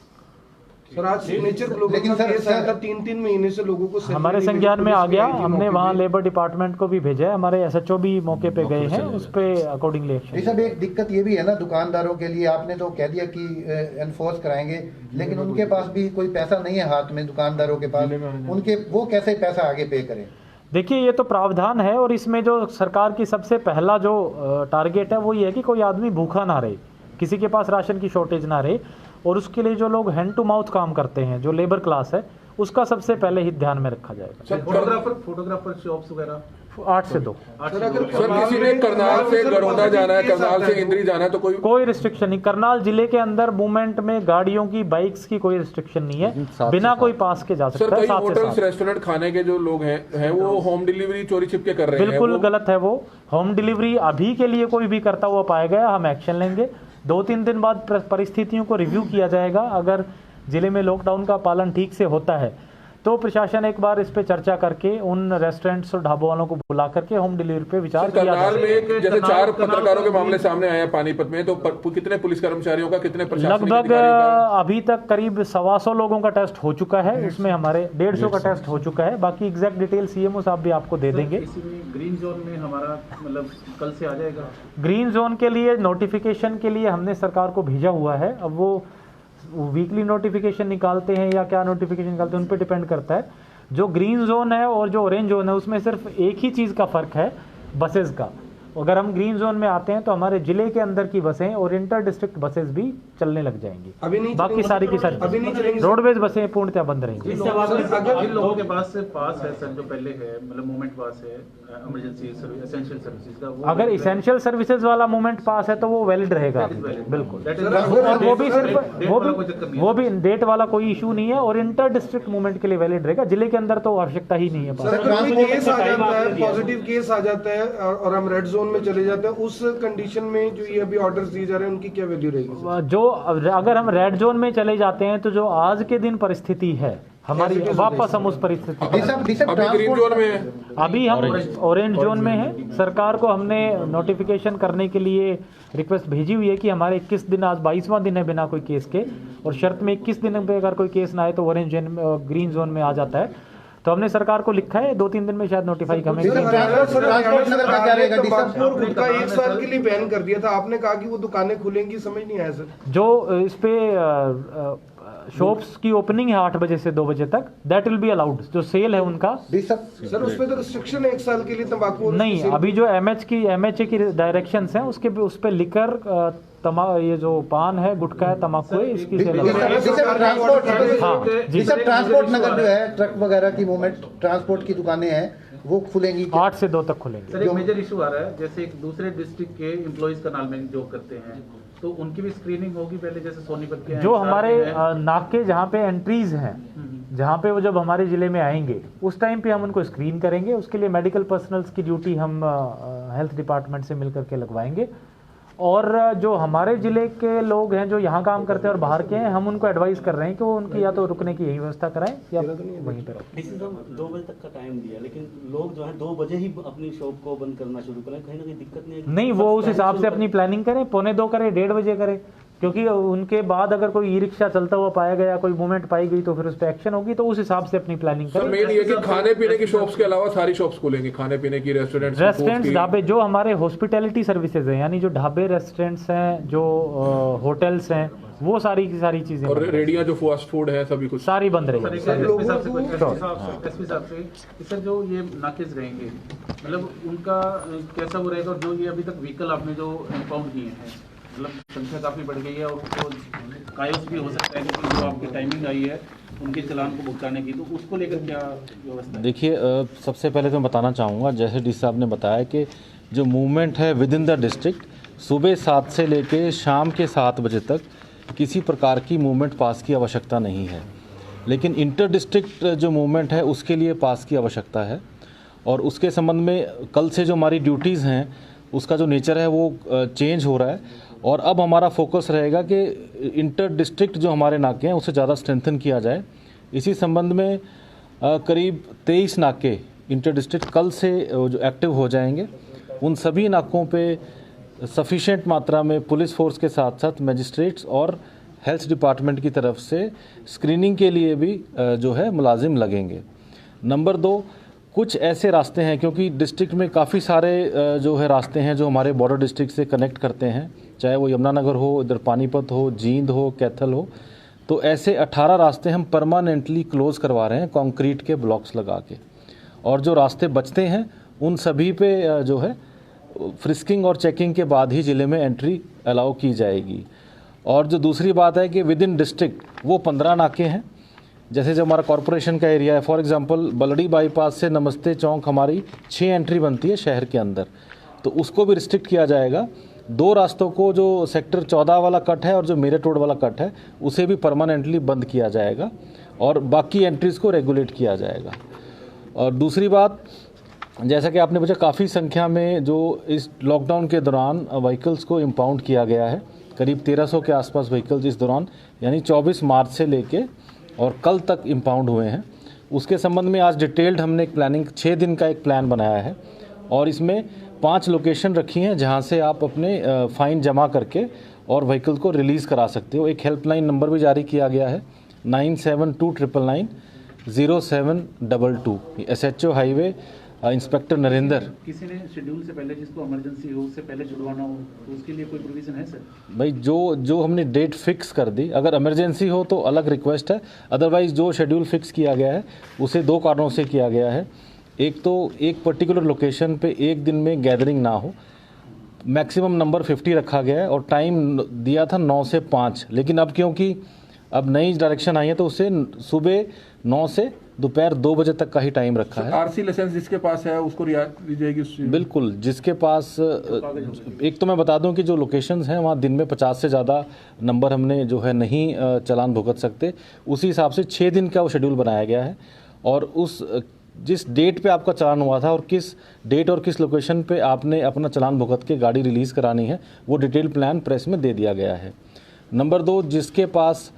सर आज सिग्नेचर ग्लोबल का केस आया था, 3-3 महीने से लोगों को हमारे संज्ञान में आ गया, हमने वहाँ लेबर डिपार्टमेंट को भी भेजा है, हमारे SHO भी मौके पे गए हैं, उस पे अकॉर्डिंगली ये एक्शन। सब एक दिक्कत ये भी है ना दुकानदारों के लिए, आपने तो कह दिया कि एनफोर्स कराएंगे, लेकिन उनके पास भी कोई पैसा नहीं है हाथ में, दुकानदारों के पास, उनके वो कैसे पैसा आगे पे करें? देखिए, ये तो प्रावधान है और इसमें जो सरकार की सबसे पहला जो टारगेट है वो ये है कि कोई आदमी भूखा ना रहे, किसी के पास राशन की शॉर्टेज ना रहे, और उसके लिए जो लोग हैंड टू माउथ काम करते हैं, जो लेबर क्लास है, उसका सबसे पहले ही ध्यान में रखा जाएगा। फोटोग्राफर शॉप्स वगैरह 8 से 2। सर किसी ने करनाल से गरोदा जाना है, करनाल से इंद्री जाना है, तो कोई रिस्ट्रिक्शन नहीं। करनाल जिले के अंदर मूवमेंट में गाड़ियों की, बाइक्स की कोई रिस्ट्रिक्शन नहीं है, बिना कोई पास के जा सर सकता है। कई होटल्स रेस्टोरेंट खाने के जो लोग हैं वो होम डिलीवरी चोरी छिपके कर रहे हैं। बिल्कुल गलत है वो। होम डिलीवरी अभी के लिए कोई भी करता हुआ पाया गया, हम एक्शन लेंगे। 2-3 दिन बाद परिस्थितियों को रिव्यू किया जाएगा। अगर जिले में लॉकडाउन का पालन ठीक से होता है तो प्रशासन एक बार इस पे चर्चा करके उन रेस्टोरेंट्स और ढाबों वालों को बुला करके होम डिलीवरी पे विचार किया करनाल में जाएगा। जैसे 4 पत्रकारों के मामले सामने आए हैं पानीपत में, तो कितने पुलिस कर्मचारियों का, कितने प्रशासनिक लगभग अधिकारियों का? अभी तक करीब 125 लोगों का टेस्ट हो चुका है, उसमें हमारे 150 का टेस्ट हो चुका है। बाकी एग्जैक्ट डिटेल CMO साहब भी आपको दे देंगे। ग्रीन जोन में हमारा मतलब कल से आ जाएगा। ग्रीन जोन के लिए नोटिफिकेशन के लिए हमने सरकार को भेजा हुआ है। अब वो वीकली नोटिफिकेशन निकालते हैं या क्या नोटिफिकेशन निकालते हैं, उन पे डिपेंड करता है। जो ग्रीन जोन है और जो ऑरेंज जोन है उसमें सिर्फ एक ही चीज़ का फ़र्क है, बसेस का। अगर हम ग्रीन जोन में आते हैं तो हमारे जिले के अंदर की बसें और इंटर डिस्ट्रिक्ट बसेस भी चलने लग जाएंगी। अभी नहीं बाकी चलेंगी? सारी की सारी अभी नहीं चलेंगी? रोडवेज बसें पूर्णतः बंद रहेंगी। अगर जिन लोगों के पास से पास है सर, जो पहले है मतलब मूवमेंट पास है इमरजेंसी एसेंशियल सर्विसेज का, वो अगर इसेंशियल सर्विसेज वाला मूवमेंट पास है तो वो वैलिड रहेगा बिल्कुल। और वो भी सिर्फ वो भी डेट वाला कोई इशू नहीं है और इंटर डिस्ट्रिक्ट मूवमेंट के लिए वैलिड रहेगा। जिले के अंदर तो आवश्यकता ही नहीं है पास। कोई केस आ जाता है, पॉजिटिव केस आ जाता है और हम रेड जोन में चले जाते हैं, उस कंडीशन में जो ये अभी ऑर्डर्स दिए जा रहे हैं उनकी क्या वैल्यू रहेगी? जो अगर हम रेड जोन में चले जाते हैं तो जो आज के दिन परिस्थिति है हमारी, वापस हम उस परिस्थिति ग्रीन जोन में है, अभी हम ऑरेंज जोन में है। सरकार को हमने नोटिफिकेशन करने के लिए रिक्वेस्ट भेजी हुई है कि हमारे 21 दिन, आज 22वां दिन है बिना कोई केस के, और शर्त में 21 दिन पे अगर कोई केस ना आए तो ऑरेंज ग्रीन जोन में आ जाता है। तो हमने सरकार को लिखा है, 2-3 दिन में शायद नोटिफाई हमें। तंबाकू गुटखा 1 साल के लिए बैन कर दिया था, आपने कहा कि वो दुकानें खुलेंगी, समझ नहीं आया सर। जो इस पे शॉप्स की ओपनिंग है 8 बजे से 2 बजे तक, दैट विल बी अलाउड। जो सेल है उनका सर उस पे तो रिस्ट्रिक्शन है 1 साल के लिए तंबाकू नहीं। अभी जो एमएचए की डायरेक्शंस हैं उसके उस पे लिकर ये जो पान है, गुटखा है, तंबाकू है, इसकी सेल ट्रांसपोर्ट नगर जो है, ट्रक वगैरह की मूवमेंट, ट्रांसपोर्ट की दुकानें हैं वो खुलेंगी 8 से 2 तक खुलेंगी। सर एक मेजर इशू आ रहा है, जैसे एक दूसरे डिस्ट्रिक्ट के एम्प्लॉइज करनाल में जॉब करते हैं तो उनकी भी स्क्रीनिंग होगी पहले, जैसे सोनीपत के जो हमारे नाके जहाँ पे एंट्रीज हैं, जहाँ पे वो जब हमारे ज़िले में आएंगे उस टाइम पे हम उनको स्क्रीन करेंगे। उसके लिए मेडिकल पर्सनल्स की ड्यूटी हम हेल्थ डिपार्टमेंट से मिलकर के लगवाएंगे। और जो हमारे ज़िले के लोग हैं जो यहाँ काम करते हैं और बाहर के हैं, हम उनको एडवाइस कर रहे हैं कि वो उनकी या तो रुकने की यही व्यवस्था कराएं या वहीं पर रखें। डिसीजन 2 बजे तक का टाइम दिया, लेकिन लोग जो है 2 बजे ही अपनी शॉप को बंद करना शुरू करें, कहीं ना कहीं दिक्कत नहीं है? नहीं, वो उस हिसाब से अपनी प्लानिंग करें, 1:45 करें, 1:30 बजे करें, क्योंकि उनके बाद अगर कोई ई रिक्शा चलता हुआ पाया गया, कोई मूवमेंट पाई गई तो फिर उस पर एक्शन होगी। तो उस हिसाब से अपनी प्लानिंग सर करें। मेन ये कि खाने पीने की शॉप्स के अलावा सारी शॉप्स खुलेंगी, खाने पीने की, रेस्टोरेंट्स, ढाबे, जो हमारे हॉस्पिटैलिटी सर्विसेज हैं, यानी जो ढाबे, रेस्टोरेंट्स हैं, जो होटल्स हैं, वो सारी की सारी चीजें, और रेडियां जो फास्ट फूड है, सभी कुछ सारी बंद रहेगी। एसपी साहब से सर जो ये नाकेज रहेंगे मतलब उनका कैसा वो रहेगा, और जो ये अभी तक व्हीकल आपने जो इम्पाउंड किए हैं मतलब संख्या काफ़ी बढ़ गई है और उसको कायोस भी हो सकता है क्योंकि जो आपकी टाइमिंग आई है उनके चलान को भुगताने की, तो उसको लेकर क्या व्यवस्था है? देखिए, सबसे पहले तो मैं बताना चाहूँगा, जैसे डी साहब ने बताया कि जो मूवमेंट है विद इन द डिस्ट्रिक्ट, सुबह 7 से लेके शाम के 7 बजे तक किसी प्रकार की मूवमेंट पास की आवश्यकता नहीं है। लेकिन इंटर डिस्ट्रिक्ट जो मूवमेंट है उसके लिए पास की आवश्यकता है। और उसके संबंध में कल से जो हमारी ड्यूटीज़ हैं उसका जो नेचर है वो चेंज हो रहा है। और अब हमारा फोकस रहेगा कि इंटर डिस्ट्रिक्ट जो हमारे नाके हैं उसे ज़्यादा स्ट्रेंथन किया जाए। इसी संबंध में करीब 23 नाके इंटर डिस्ट्रिक्ट कल से जो एक्टिव हो जाएंगे। उन सभी नाकों पे सफिशेंट मात्रा में पुलिस फोर्स के साथ साथ मजिस्ट्रेट्स और हेल्थ डिपार्टमेंट की तरफ से स्क्रीनिंग के लिए भी जो है मुलाजिम लगेंगे। नंबर 2, कुछ ऐसे रास्ते हैं, क्योंकि डिस्ट्रिक्ट में काफ़ी सारे जो है रास्ते हैं जो हमारे बॉर्डर डिस्ट्रिक्ट से कनेक्ट करते हैं, चाहे वो यमुनानगर हो, इधर पानीपत हो, जींद हो, कैथल हो। तो ऐसे 18 रास्ते हम परमानेंटली क्लोज करवा रहे हैं कंक्रीट के ब्लॉक्स लगा के। और जो रास्ते बचते हैं उन सभी पे जो है फ्रिस्किंग और चेकिंग के बाद ही ज़िले में एंट्री अलाउ की जाएगी। और जो दूसरी बात है कि विद इन डिस्ट्रिक्ट वो 15 नाके हैं। जैसे जो हमारा कॉरपोरेशन का एरिया है, फॉर एग्जांपल बलड़ी बाईपास से नमस्ते चौक हमारी 6 एंट्री बनती है शहर के अंदर, तो उसको भी रिस्ट्रिक्ट किया जाएगा। 2 रास्तों को, जो सेक्टर 14 वाला कट है और जो मेरठ रोड वाला कट है, उसे भी परमानेंटली बंद किया जाएगा और बाकी एंट्रीज़ को रेगुलेट किया जाएगा। और दूसरी बात, जैसा कि आपने पूछा, काफ़ी संख्या में जो इस लॉकडाउन के दौरान व्हीकल्स को इम्पाउंड किया गया है, करीब 1300 के आसपास व्हीकल्स इस दौरान यानी 24 मार्च से लेके और कल तक इम्पाउंड हुए हैं। उसके संबंध में आज डिटेल्ड हमने एक प्लानिंग, 6 दिन का एक प्लान बनाया है और इसमें 5 लोकेशन रखी हैं जहां से आप अपने फ़ाइन जमा करके और व्हीकल को रिलीज़ करा सकते हो। एक हेल्पलाइन नंबर भी जारी किया गया है 9729990722। SHO highway inspector Narendra. किसी ने शेड्यूल से पहले जिसको इमरजेंसी हो उससे पहले छुड़वाना हो तो उसके लिए कोई प्रोविजन है सर? भाई जो हमने डेट फिक्स कर दी, अगर इमरजेंसी हो तो अलग रिक्वेस्ट है, अदरवाइज जो शेड्यूल फिक्स किया गया है उसे दो कारणों से किया गया है। एक तो एक पर्टिकुलर लोकेशन पे एक दिन में गैदरिंग ना हो, मैक्सिमम नंबर 50 रखा गया है और टाइम दिया था 9 से 5, लेकिन अब क्योंकि अब नई डायरेक्शन आई है तो उसे सुबह 9 से दोपहर 2 बजे तक का ही टाइम रखा है। आरसी लाइसेंस जिसके पास है उसको रियायत दी जाएगी उस चीज़ में? बिल्कुल, जिसके पास एक तो मैं बता दूं कि जो लोकेशंस हैं वहाँ दिन में 50 से ज़्यादा नंबर हमने जो है नहीं चालान भुगत सकते, उसी हिसाब से 6 दिन का वो शेड्यूल बनाया गया है। और उस जिस डेट पे आपका चालान हुआ था और किस डेट और किस लोकेशन पे आपने अपना चालान भुगत के गाड़ी रिलीज़ करानी है वो डिटेल प्लान प्रेस में दे दिया गया है। नंबर 2, जिसके पास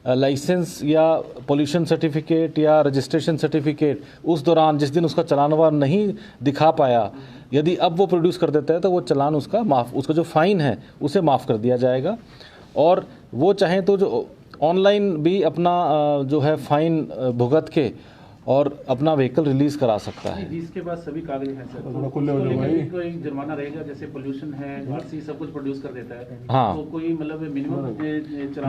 लाइसेंस या पोल्यूशन सर्टिफिकेट या रजिस्ट्रेशन सर्टिफिकेट उस दौरान जिस दिन उसका चालान हुआ नहीं दिखा पाया, यदि अब वो प्रोड्यूस कर देता है तो वो चालान उसका जो फ़ाइन है उसे माफ़ कर दिया जाएगा। और वो चाहें तो जो ऑनलाइन भी अपना जो है फ़ाइन भुगत के और अपना व्हीकल रिलीज करा सकता है। जिसके पास सभी कागज हैं सर, थोड़ा खुले हो जाओ भाई। कोई जुर्माना रहेगा, जैसे पोल्यूशन है, आरसी सब कुछ प्रोड्यूस कर देता है, हाँ। तो कोई मतलब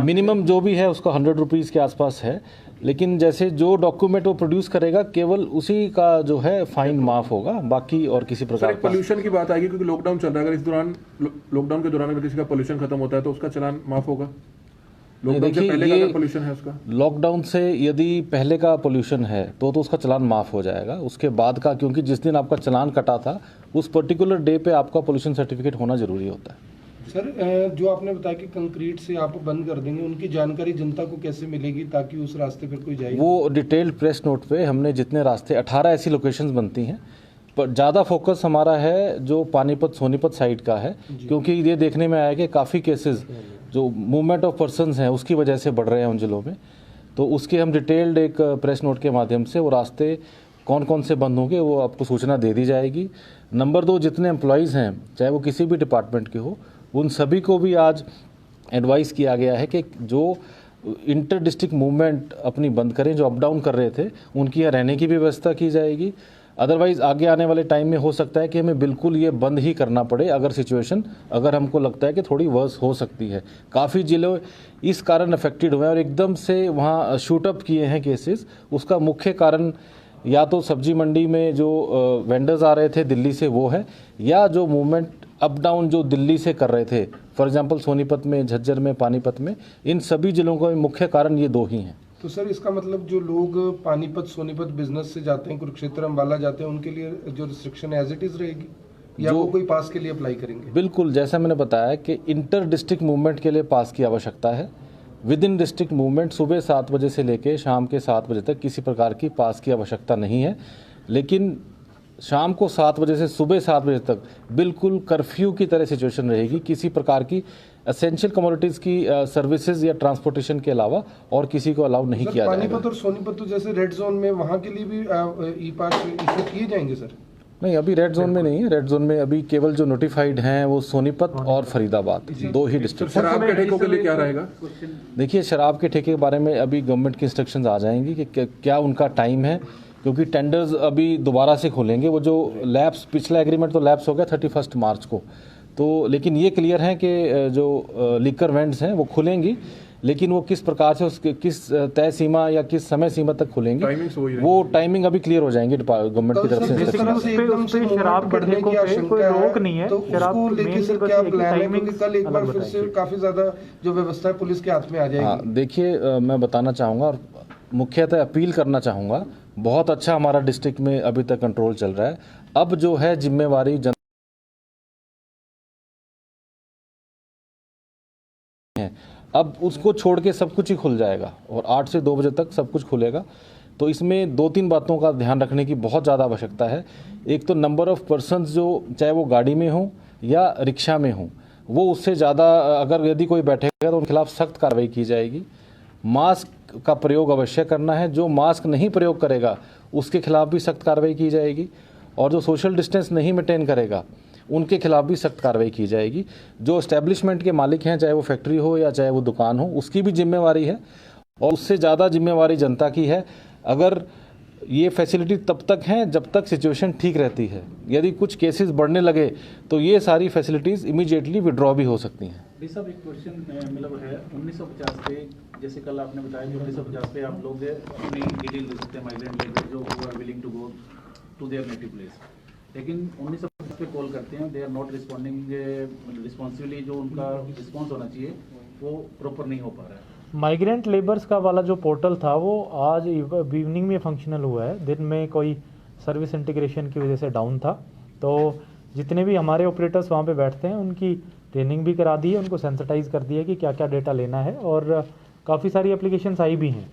मिनिमम जो भी है उसका 100 रुपीज़ के आसपास है, लेकिन जैसे जो डॉक्यूमेंट वो प्रोड्यूस करेगा केवल उसी का जो है फाइन माफ होगा, बाकी और किसी प्रकार का। पोल्यूशन की बात आएगी क्योंकि लॉकडाउन चल रहा है, अगर इस दौरान लॉकडाउन के दौरान अगर किसी का पोल्यूशन खत्म होता है तो उसका चालान माफ होगा? लॉकडाउन से पहले का पोल्यूशन है उसका? लॉकडाउन से यदि पहले का पोल्यूशन है तो उसका चालान माफ़ हो जाएगा। उसके बाद का, क्योंकि जिस दिन आपका चालान कटा था उस पर्टिकुलर डे पे आपका पोल्यूशन सर्टिफिकेट होना जरूरी होता है। सर, जो आपने बताया कि कंक्रीट से आप बंद कर देंगे, उनकी जानकारी जनता को कैसे मिलेगी ताकि उस रास्ते पर कोई जाए? वो डिटेल्ड प्रेस नोट पे हमने जितने रास्ते 18 ऐसी लोकेशंस बनती हैं, पर ज़्यादा फोकस हमारा है जो पानीपत सोनीपत साइड का है, क्योंकि ये देखने में आया कि काफ़ी केसेस जो मूवमेंट ऑफ पर्सन्स हैं उसकी वजह से बढ़ रहे हैं उन जिलों में। तो उसके हम डिटेल्ड एक प्रेस नोट के माध्यम से वो रास्ते कौन कौन से बंद होंगे वो आपको सूचना दे दी जाएगी। नंबर 2, जितने एम्प्लॉयज़ हैं चाहे वो किसी भी डिपार्टमेंट के हो, उन सभी को भी आज एडवाइस किया गया है कि जो इंटर डिस्ट्रिक्ट मूवमेंट अपनी बंद करें, जो अप डाउन कर रहे थे उनकी यहाँ रहने की भी व्यवस्था की जाएगी। अदरवाइज़ आगे आने वाले टाइम में हो सकता है कि हमें बिल्कुल ये बंद ही करना पड़े, अगर हमको लगता है कि थोड़ी वर्स हो सकती है। काफ़ी जिले इस कारण अफेक्टेड हुए हैं और एकदम से वहाँ शूटअप किए हैं केसेस। उसका मुख्य कारण या तो सब्जी मंडी में जो वेंडर्स आ रहे थे दिल्ली से वो है, या जो मूवमेंट अप डाउन जो दिल्ली से कर रहे थे, फॉर एग्जांपल सोनीपत में, झज्जर में, पानीपत में, इन सभी जिलों का मुख्य कारण ये 2 ही हैं। तो सर, इसका मतलब जो लोग पानीपत सोनीपत बिजनेस से जाते हैं, कुरुक्षेत्र अम्बाला जाते हैं, उनके लिए जो रिस्ट्रिक्शन एज इट इज रहेगी या वो कोई पास के लिए अप्लाई करेंगे? बिल्कुल, जैसा मैंने बताया कि इंटर डिस्ट्रिक्ट मूवमेंट के लिए पास की आवश्यकता है। विद इन डिस्ट्रिक्ट मूवमेंट सुबह 7 बजे से लेकर शाम के 7 बजे तक किसी प्रकार की पास की आवश्यकता नहीं है, लेकिन शाम को 7 बजे से सुबह 7 बजे तक बिल्कुल कर्फ्यू की तरह सिचुएशन रहेगी। किसी प्रकार की एसेंशियल कमोडिटीज़ की सर्विसेज या ट्रांसपोर्टेशन के अलावा और किसी को अलाउ नहीं किया जाएगा। पानीपत और सोनीपत तो जैसे रेड जोन में, वहाँ के लिए भी ई पास इशू किए जाएंगे सर? नहीं, अभी रेड जोन में नहीं है। रेड जोन में अभी केवल जो नोटिफाइड हैं वो सोनीपत और फरीदाबाद 2 ही डिस्ट्रिक्ट। शराब के ठेकों के लिए क्या रहेगा? देखिए, शराब के ठेके के बारे में अभी गवर्नमेंट की इंस्ट्रक्शंस आ जाएंगी कि क्या उनका टाइम है, क्योंकि टेंडर्स अभी दोबारा से खोलेंगे। वो जो लैप्स, पिछला एग्रीमेंट तो लैप्स हो गया 31 मार्च को, तो लेकिन ये क्लियर है कि जो लिकर वेंड्स हैं वो खुलेंगी, लेकिन वो किस प्रकार से, उसके किस तय सीमा या किस समय सीमा तक खुलेंगी वो टाइमिंग अभी क्लियर हो जाएंगे गवर्नमेंट की तरफ से। शराब के ठेकों पे कोई रोक नहीं है, शराब लेके सर क्या प्लान है? क्योंकि कल एक बार फिर से काफी ज्यादा जो व्यवस्था है पुलिस के हाथ में आ जाएगी। देखिए, मैं बताना चाहूँगा और मुख्यतः अपील करना चाहूँगा, बहुत अच्छा हमारा डिस्ट्रिक्ट में अभी तक कंट्रोल चल रहा है। अब जो है जिम्मेवारी अब उसको छोड़ के सब कुछ ही खुल जाएगा और 8 से 2 बजे तक सब कुछ खुलेगा। तो इसमें 2-3 बातों का ध्यान रखने की बहुत ज़्यादा आवश्यकता है। एक तो नंबर ऑफ़ पर्सन्स जो चाहे वो गाड़ी में हो या रिक्शा में हो, वो उससे ज़्यादा अगर यदि कोई बैठेगा तो उनके खिलाफ सख्त कार्रवाई की जाएगी। मास्क का प्रयोग अवश्य करना है, जो मास्क नहीं प्रयोग करेगा उसके खिलाफ भी सख्त कार्रवाई की जाएगी, और जो सोशल डिस्टेंस नहीं मेंटेन करेगा उनके खिलाफ भी सख्त कार्रवाई की जाएगी। जो एस्टेब्लिशमेंट के मालिक हैं, चाहे वो फैक्ट्री हो या चाहे वो दुकान हो, उसकी भी जिम्मेवारी है और उससे ज़्यादा जिम्मेवारी जनता की है। अगर ये फैसिलिटी तब तक हैं जब तक सिचुएशन ठीक रहती है। यदि कुछ केसेस बढ़ने लगे तो ये सारी फैसिलिटीज़ इमीडिएटली विड्रॉ भी हो सकती हैं। जी साहब, एक क्वेश्चन मतलब है 1950 पे, जैसे कल आपने बताया कि 1950 पे आप लोग अपनी डिटेल दे सकते हैं migrant labour who are willing to go to their native place, लेकिन 1950 पे कॉल करते हैं, they are not responding responsibly, जो उनका रिस्पॉन्स होना चाहिए वो प्रॉपर नहीं हो पा रहा है। माइग्रेंट लेबर्स का वाला जो पोर्टल था वो आज इवनिंग में फंक्शनल हुआ है, दिन में कोई सर्विस इंटीग्रेशन की वजह से डाउन था। तो जितने भी हमारे ऑपरेटर्स वहाँ पे बैठते हैं उनकी ट्रेनिंग भी करा दी है, उनको सेंसिटाइज कर दिया कि क्या क्या डेटा लेना है, और काफ़ी सारी एप्लीकेशंस आई भी हैं।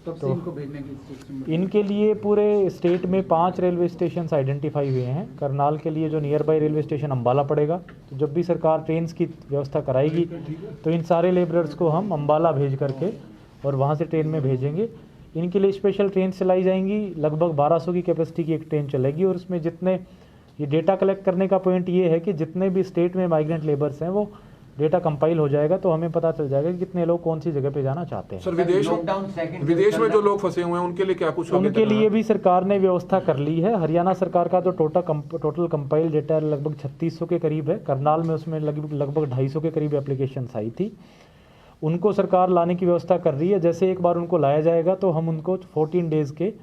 तब से इनको भेजने की सिस्टम इनके लिए पूरे स्टेट में 5 रेलवे स्टेशन आइडेंटिफाई हुए हैं। करनाल के लिए जो near by railway station Ambala पड़ेगा, तो जब भी सरकार ट्रेन्स की व्यवस्था कराएगी तो इन सारे लेबरर्स को हम अम्बाला भेज करके और वहाँ से ट्रेन में भेजेंगे। इनके लिए स्पेशल ट्रेन चलाई जाएंगी, लगभग 1200 की कैपेसिटी की एक ट्रेन चलेगी, और उसमें जितने ये डेटा कलेक्ट करने का पॉइंट ये है कि जितने भी स्टेट में माइग्रेंट लेबर्स हैं वो डेटा कंपाइल हो जाएगा, तो हमें पता चल जाएगा कि कितने लोग कौन सी जगह पे जाना चाहते हैं। सर विदेश में जो लोग फंसे हुए हैं उनके लिए क्या कुछ उनके लिए भी सरकार ने व्यवस्था कर ली है। हरियाणा सरकार का तो टोटल कंपाइल डेटा लगभग 3600 के करीब है। करनाल में उसमें लगभग 250 के करीब एप्लीकेशंस आई थी। उनको सरकार लाने की व्यवस्था कर रही है। जैसे एक बार उनको लाया जाएगा तो हम उनको 14 डेज़ के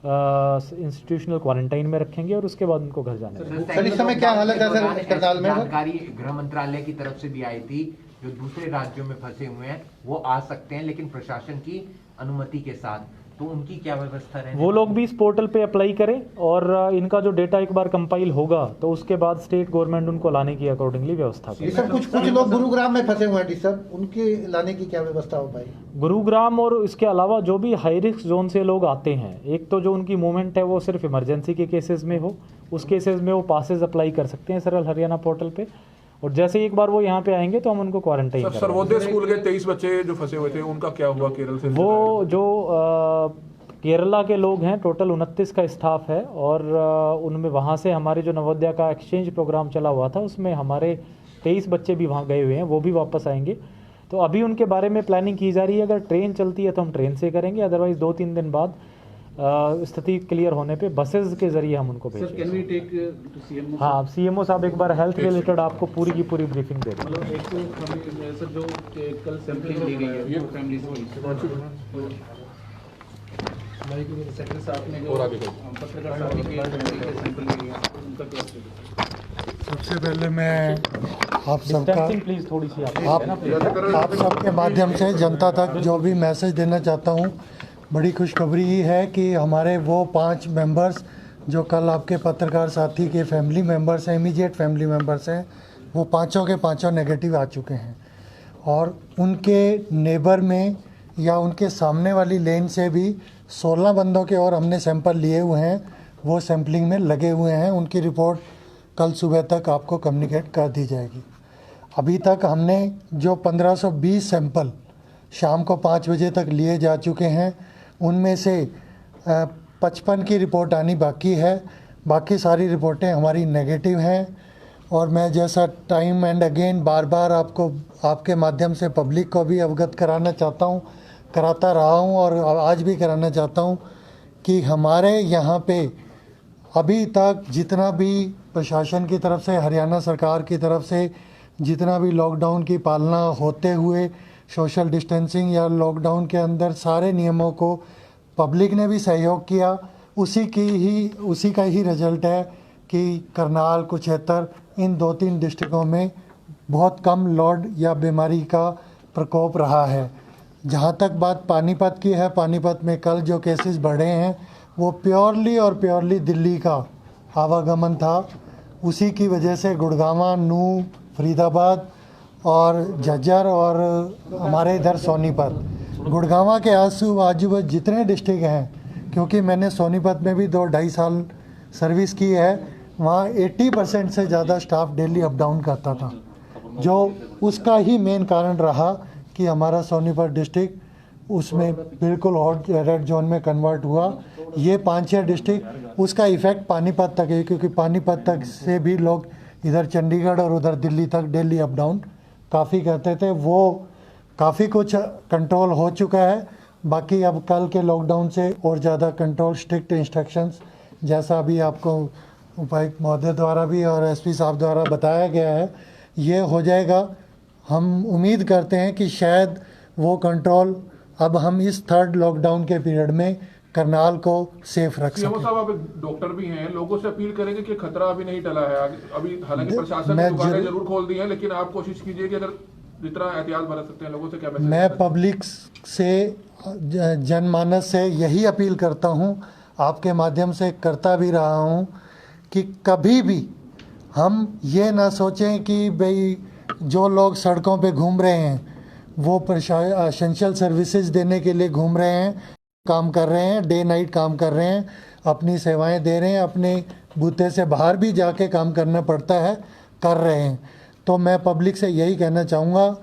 इंस्टीट्यूशनल क्वारंटाइन में रखेंगे और उसके बाद उनको घर जाने देंगे। सर इस समय क्या हालत है सर करनाल में? जानकारी गृह मंत्रालय की तरफ से भी आई थी, जो दूसरे राज्यों में फंसे हुए हैं वो आ सकते हैं लेकिन प्रशासन की अनुमति के साथ, तो उनकी क्या व्यवस्था रहेगी? वो लोग भी इस पोर्टल पे अप्लाई करें और इनका जो डेटा एक बार कंपाइल होगा तो उसके बाद स्टेट गवर्नमेंट उनको लाने की अकॉर्डिंगली व्यवस्था करे। सर कुछ लोग गुरुग्राम में फंसे हुए हैं सर, उनके लाने की क्या व्यवस्था हो पाई? गुरुग्राम और इसके अलावा जो भी हाई रिस्क जोन से लोग आते हैं, एक तो जो उनकी मूवमेंट है वो सिर्फ इमरजेंसी के केसेस में हो, उस केसेस में वो पासेज अप्लाई कर सकते हैं सरल हरियाणा पोर्टल पे, और जैसे एक बार वो यहाँ पे आएंगे तो हम उनको क्वारंटाइन करेंगे। सर्वोदय स्कूल के 23 बच्चे जो फंसे हुए थे उनका क्या हुआ केरल से? वो जो केरला के लोग हैं, टोटल 29 का स्टाफ है, और उनमें वहाँ से हमारे जो नवोदया का एक्सचेंज प्रोग्राम चला हुआ था उसमें हमारे 23 बच्चे भी वहाँ गए हुए हैं, वो भी वापस आएंगे। तो अभी उनके बारे में प्लानिंग की जा रही है। अगर ट्रेन चलती है तो हम ट्रेन से करेंगे, अदरवाइज 2-3 दिन बाद स्थिति क्लियर होने पे बसेस के जरिए हम उनको भेजेंगे। हाँ, सीएमओ साहब एक बार हेल्थ रिलेटेड आपको पूरी की पूरी ब्रीफिंग दे देंगे। मतलब एक तो हमें सर जो कल सैंपलिंग ली गई है ये फैमिली से सेक्रेटरी साहब ने जो पत्रकार साहब के फैमिली के सैंपल लिए उनका क्या स्टेटस? सबसे पहले मैं आप सबका प्लीज थोड़ी सी आप सबके माध्यम से जनता तक जो भी मैसेज देना चाहता हूँ, बड़ी खुशखबरी ही है कि हमारे वो 5 मेंबर्स जो कल आपके पत्रकार साथी के फैमिली मेंबर्स हैं, इमीडिएट फैमिली मेंबर्स हैं, वो पाँचों के पाँचों नेगेटिव आ चुके हैं, और उनके नेबर में या उनके सामने वाली लेन से भी 16 बंदों के और हमने सैंपल लिए हुए हैं, वो सैंपलिंग में लगे हुए हैं। उनकी रिपोर्ट कल सुबह तक आपको कम्युनिकेट कर दी जाएगी। अभी तक हमने जो 1520 सैंपल शाम को 5 बजे तक लिए जा चुके हैं, उनमें से 55 की रिपोर्ट आनी बाकी है। बाकी सारी रिपोर्टें हमारी नेगेटिव हैं, और मैं जैसा टाइम एंड अगेन बार बार आपको आपके माध्यम से पब्लिक को भी अवगत कराना चाहता हूँ, कराता रहा हूँ और आज भी कराना चाहता हूँ कि हमारे यहाँ पे अभी तक जितना भी प्रशासन की तरफ से, हरियाणा सरकार की तरफ से जितना भी लॉकडाउन की पालना होते हुए सोशल डिस्टेंसिंग या लॉकडाउन के अंदर सारे नियमों को पब्लिक ने भी सहयोग किया, उसी का ही रिजल्ट है कि करनाल, कुरुक्षेत्र इन 2-3 डिस्ट्रिक्टों में बहुत कम लॉर्ड या बीमारी का प्रकोप रहा है। जहाँ तक बात पानीपत की है, पानीपत में कल जो केसेस बढ़े हैं वो प्योरली दिल्ली का आवागमन था। उसी की वजह से गुड़गांव, नूंह, फरीदाबाद और झज्जर और हमारे इधर सोनीपत, गुड़गांव के आजू जितने डिस्ट्रिक्ट हैं, क्योंकि मैंने सोनीपत में भी 2-2.5 साल सर्विस की है, वहाँ 80% से ज़्यादा स्टाफ डेली अप डाउन करता था, जो उसका ही मेन कारण रहा कि हमारा सोनीपत डिस्ट्रिक्ट उसमें बिल्कुल हॉट रेड जोन में कन्वर्ट हुआ। ये 5-6 डिस्ट्रिक्ट, उसका इफ़ेक्ट पानीपत तक है, क्योंकि पानीपत तक से भी लोग इधर चंडीगढ़ और उधर दिल्ली तक डेली अप डाउन काफ़ी करते थे। वो काफ़ी कुछ कंट्रोल हो चुका है, बाकी अब कल के लॉकडाउन से और ज़्यादा कंट्रोल, स्ट्रिक्ट इंस्ट्रक्शंस जैसा अभी आपको उपायुक्त महोदय द्वारा भी और एसपी साहब द्वारा बताया गया है, ये हो जाएगा। हम उम्मीद करते हैं कि शायद वो कंट्रोल अब हम इस थर्ड लॉकडाउन के पीरियड में करनाल को सेफ रख सीएमओ सकें। साहब, आप एक डॉक्टर भी हैं, लोगों से अपील करेंगे कि खतरा अभी नहीं टला है। अभी हालांकि प्रशासन ने दुकानें जरूर खोल दी हैं, लेकिन आप कोशिश कीजिए कि अगर जितना एहतियात बरत सकते हैं, लोगों से क्या मैसेज? मैं पब्लिक से, जनमानस से यही अपील करता हूँ, आपके माध्यम से करता भी रहा हूँ, कि कभी भी हम ये ना सोचें कि भाई जो लोग सड़कों पे घूम रहे हैं वो एसेंशियल सर्विसेज देने के लिए घूम रहे हैं, काम कर रहे हैं, डे नाइट काम कर रहे हैं, अपनी सेवाएं दे रहे हैं, अपने बूते से बाहर भी जाके काम करना पड़ता है, कर रहे हैं। तो मैं पब्लिक से यही कहना चाहूँगा,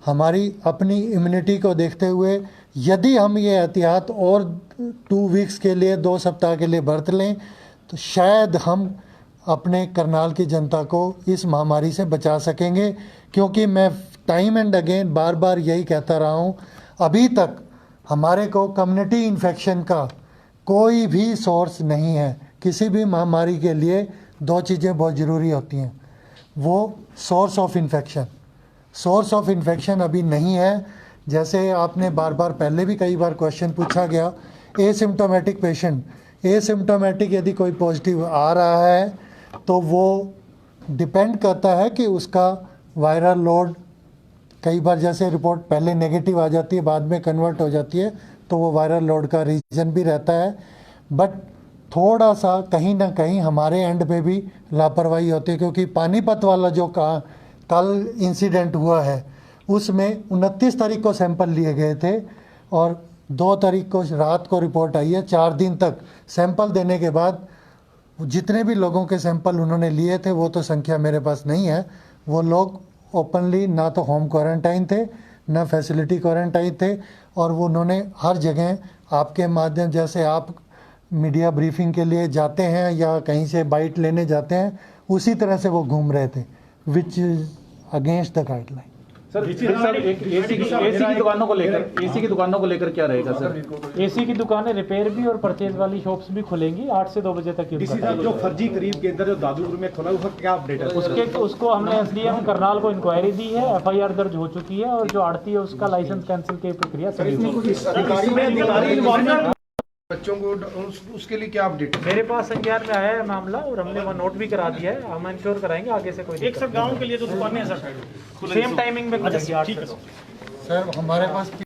हमारी अपनी इम्यूनिटी को देखते हुए यदि हम ये एहतियात और 2 वीक्स के लिए, 2 सप्ताह के लिए बरत लें, तो शायद हम अपने करनाल की जनता को इस महामारी से बचा सकेंगे। क्योंकि मैं टाइम एंड अगेन बार बार यही कहता रहा हूँ, अभी तक हमारे को कम्युनिटी इन्फेक्शन का कोई भी सोर्स नहीं है। किसी भी महामारी के लिए 2 चीज़ें बहुत ज़रूरी होती हैं, वो सोर्स ऑफ इन्फेक्शन अभी नहीं है। जैसे आपने बार बार पहले भी कई बार क्वेश्चन पूछा गया, एसिम्टोमेटिक पेशेंट, एसिम्टोमेटिक यदि कोई पॉजिटिव आ रहा है तो वो डिपेंड करता है कि उसका वायरल लोड, कई बार जैसे रिपोर्ट पहले नेगेटिव आ जाती है, बाद में कन्वर्ट हो जाती है, तो वो वायरल लोड का रीजन भी रहता है। बट थोड़ा सा कहीं ना कहीं हमारे एंड पे भी लापरवाही होती है, क्योंकि पानीपत वाला जो कल इंसिडेंट हुआ है उसमें 29 तारीख को सैंपल लिए गए थे और 2 तारीख को रात को रिपोर्ट आई है। 4 दिन तक सैंपल देने के बाद जितने भी लोगों के सैंपल उन्होंने लिए थे, वो तो संख्या मेरे पास नहीं है, वो लोग ओपनली ना तो होम क्वारंटाइन थे, ना फैसिलिटी क्वारंटाइन थे, और वो उन्होंने हर जगह आपके माध्यम, जैसे आप मीडिया ब्रीफिंग के लिए जाते हैं या कहीं से बाइट लेने जाते हैं, उसी तरह से वो घूम रहे थे, which is against the guideline. Sir एक एसी की दुकानों को लेकर क्या रहेगा सर? एसी की दुकानें रिपेयर भी और परचेज वाली शॉप्स भी खुलेंगी 8 से 2 बजे तक। जो फर्जी खरीद केंद्र जो दादूपुर में खोला, उसका क्या अपडेट है? उसको हमने एसडीएम करनाल को इंक्वायरी दी है, एफआईआर दर्ज हो चुकी है, और जो आड़ती है उसका लाइसेंस कैंसिल की प्रक्रिया बच्चों को उसके लिए क्या अपडेट है? मेरे पास संज्ञान में आया है मामला और हमने वो नोट भी करा दिया है। हम इंश्योर कराएंगे आगे से कोई एक सर गांव के लिए जो दुकानें हैं सर सेम टाइमिंग में खुलेंगी 8 से 2। सर हमारे पास